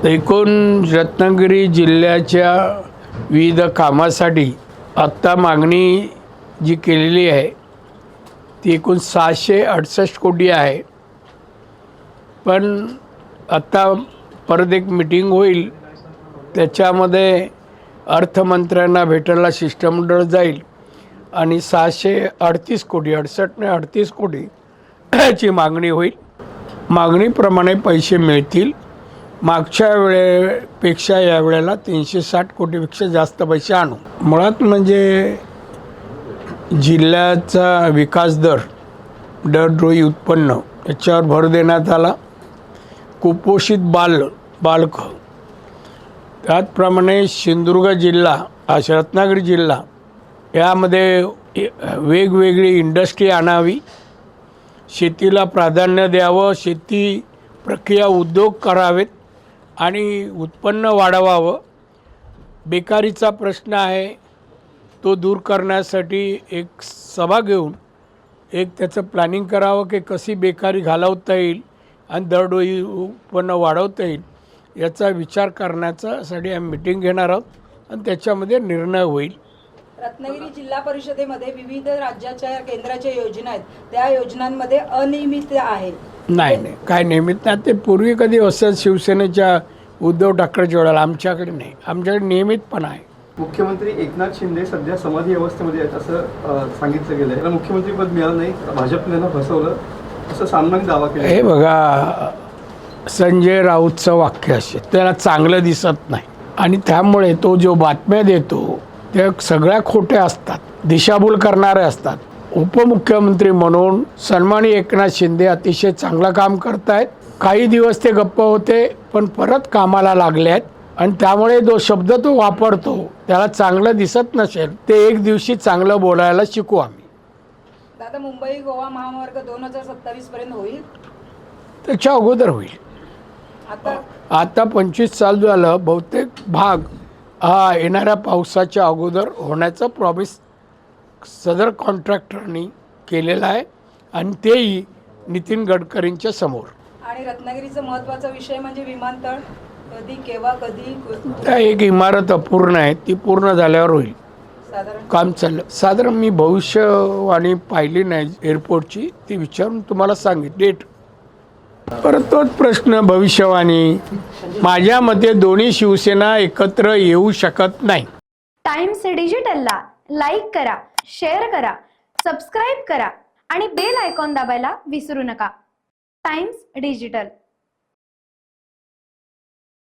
एकूण रत्नागिरी जिल्ह्याच्या विविध कामासाठी आत्ता मागणी जी केलेली आहे ती एकूण 668 कोटी आहे। पण आत्ता परत एक मीटिंग होईल, त्याच्यामध्ये अर्थमंत्र्यांना भेटायला शिष्टमंडळ जाईल आणि 638 कोटी 68 ने 38 कोटी ची मागणी होईल। मागणीप्रमाणे पैसे मिळतील। मागच्या वेळेपेक्षा या वेळेला 360 कोटीपेक्षा जास्त पैसे आणू। मुळात म्हणजे जिल्ह्याचा विकास दर दरडोई उत्पन्न याच्यावर भर देण्यात आला। कुपोषित बालक त्याचप्रमाणे सिंधुदुर्ग जिल्हा रत्नागिरी जिल्हा यामध्ये वेगवेगळी इंडस्ट्री आणावी, शेतीला प्राधान्य द्यावं, शेती प्रक्रिया उद्योग करावेत आणि उत्पन्न वाढवावं। बेकारीचा प्रश्न आहे तो दूर करण्यासाठी एक सभा घेऊन एक त्याचं प्लॅनिंग करावं की कशी बेकारी घालवता येईल आणि दरडोई उत्पन्न वाढवता येईल याचा विचार करण्यासाठी आम्ही मीटिंग घेणार आहोत आणि त्याच्यामध्ये निर्णय होईल। रत्नागिरी जिल्हा परिषदेमध्ये विविध राज्याच्या केंद्राच्या योजना आहेत, त्या योजनांमध्ये अनियमित आहे। नाही काय नियमित नाही, ते पूर्वी कधी असं शिवसेनेच्या उद्धव ठाकरेच्या वेळेला, आमच्याकडे नाही, आमच्याकडे नियमितपणा आहे। मुख्यमंत्री एकनाथ शिंदे सध्या समाधी अवस्थेमध्ये आहेत असं सांगितलं गेलं आहे। मुख्यमंत्रीपद मिळालं नाही, भाजपने त्यांना फसवलं असं सामनाने दावा केला। हे बघा, संजय राऊतचं वाक्य असे त्याला चांगलं दिसत नाही आणि त्यामुळे तो जो बातम्या देतो त्या सगळ्या खोट्या असतात, दिशाभूल करणारे असतात। उपमुख्यमंत्री म्हणून सन्माननीय एकनाथ शिंदे अतिशय चांगलं काम करतायत। काही दिवस ते गप्प होते पण परत कामाला लागले आहेत आणि त्यामुळे जो शब्द तो वापरतो त्याला चांगलं दिसत नसेल ते एक दिवशी चांगलं बोलायला शिकू आम्ही। दादा, मुंबई गोवा महामार्ग 2027 पर्यंत होईल? त्याच्या अगोदर होईल। आता 25 साल झालं, बहुतेक भाग हा येणाऱ्या पावसाच्या अगोदर होण्याचा प्रॉमिस सदर कॉन्ट्रॅक्टरनी केलेला आहे आणि तेही नितीन गडकरींच्या समोर। आणि रत्नागिरीचा महत्त्वाचा विषय म्हणजे विमानतळ, कधी केव्हा कधी त्या एक इमारत अपूर्ण आहे, ती पूर्ण झाल्यावर होईल। काम चाललं साधारण, मी भविष्यवाणी पाहिली नाही एअरपोर्टची, ती विचारून तुम्हाला सांगितलं डेट। परत तोच प्रश्न, भविष्यवाणी माझ्या मते दोन्ही शिवसेना एकत्र येऊ शकत नाही। टाइम्स डिजिटलला लाईक करा, शेअर करा, सबस्क्राईब करा आणि बेल आयकॉन दाबायला विसरू नका। Times digital.